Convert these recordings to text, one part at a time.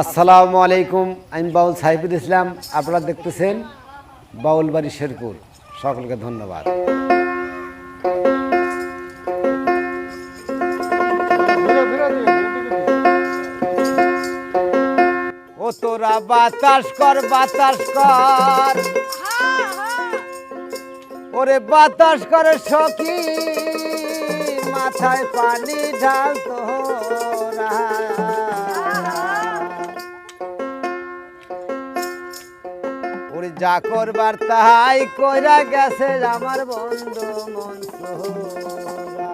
আসসালামু আলাইকুম, আমি বাউল সাইফুল ইসলাম। আপনারা দেখতেছেন বাউল বাড়ি শেরপুর। সকলকে ধন্যবাদ। ও তোরা বাতাস কর, বাতাস কর, ওরে বাতাস করে সখী, মাথায় পানি ঢাল তোরা। ওরে যা করবার তাই কইরা গেছে আমার বন্ধু মনসুরা।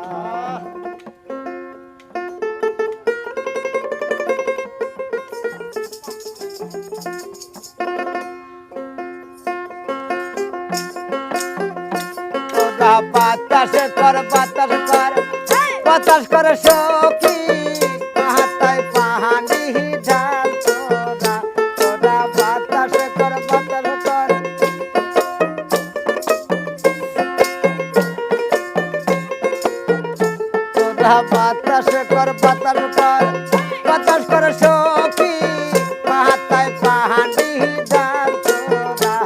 তোরা বাতাস কর, বাতাস কর, বাতাস করে সখী, মাথায় পানি ঢাল তোরা। তোরা বাতাস কর, বাতাস কর, তোরা বাতাস কর, বাতাস কর, বাতাস করে সখী, মাথায় পানি ঢাল তোরা।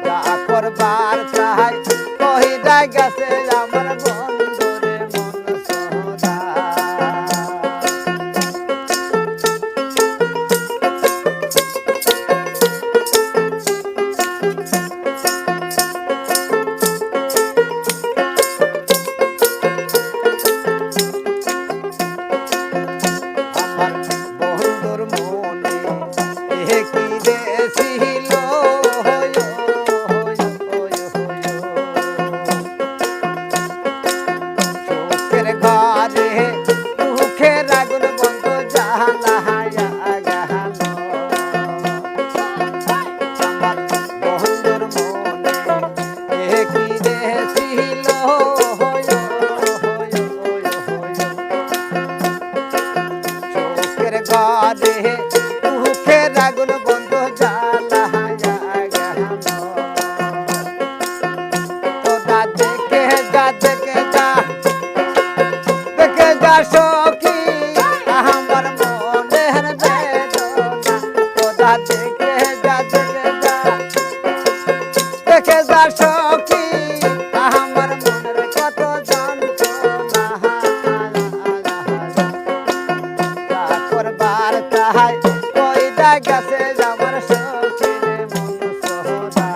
যা করবার চাই কহিরা গেছে আমার বন্ধুরে মনসুরা। আমার বন্ধুর মনে কি দেছিল, চোখের ঘরে মুখের আগুন বন্ধ জ্বালায়া গেল। আমার বন্ধুর মনে কি দেছিল, চোখের ঘরে মুখের আগুন বন্ধ জ্বালায়া গেল। তোরা দেখে যা, দেখে যা, দেখে যা সখী আমার মনের বেদনা। তোরা দেখে যা, দেখে যা, দেখে যা সখী আমার মনের কত যন্ত্রণা। যা করবার তাই কইরা গেছে আমার সখীর মনসুরা।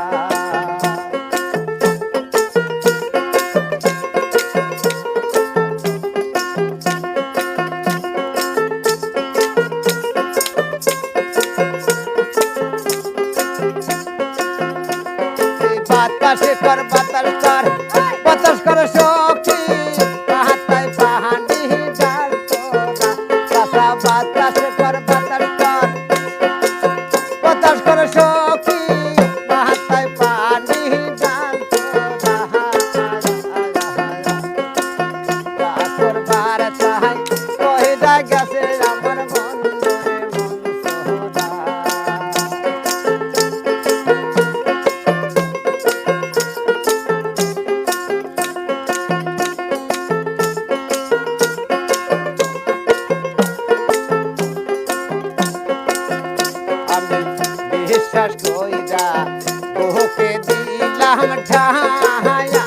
বাতাস কর, বাতাস কর, বাতাস কর সখী, মাথায় পানি ঢাল তোরা। চাচা বাতাস কর, বাতাস কর, বাতাস কর সখী, মাথায় পানি ঢাল তোরা। যা করবার চাই কইরা গেছে আমার বন্ধুরে মনসুরা। আমি বিশ্বাস কইরা ওকে দিলাম ঠায়া,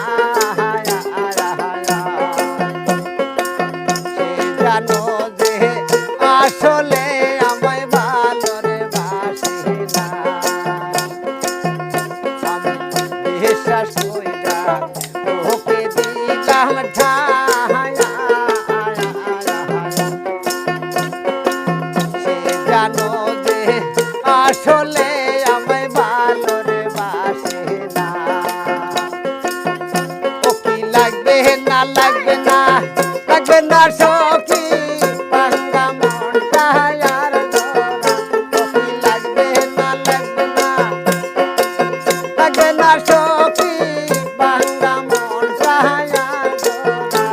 সে জানো যে আসলে আমায় ভালোরে বাসে না। আমি বিশ্বাস কইরা ওকে দিলাম ঠায়া, সে জানো যে আসলে আমায় ভালোরে বাসে না। ও কি লাগবে না, লাগবে না, লাগবে না সখী ভাঙ্গা মনটা আর ধরা। ও কি লাগবে না, লাগবে না, লাগবে না সখী ভাঙ্গা মনটা আর ধরা।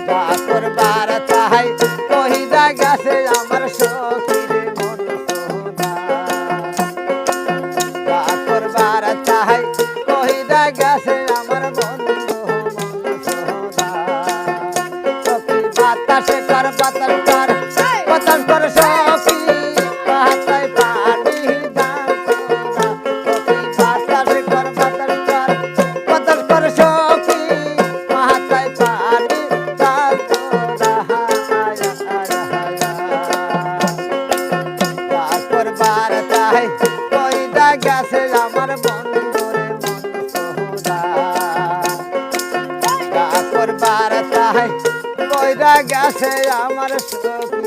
যা করবার তাই কহিরা গেছে আমার সখীর মনসুরা। যা করবার তাই কহিরা গেছে আমার বন্ধু মনসুরা। বাতাস কর বাতাস কর সখী পাতায় পানি দান তোরা সখী বাতাস কর বাতাস কর সখী পাতায় পানি দান তোরা করবার চাই কইরা গেছে আমার বন্ধুরে মন সোহরা করবার চাই কইরা গেছে আমার সখী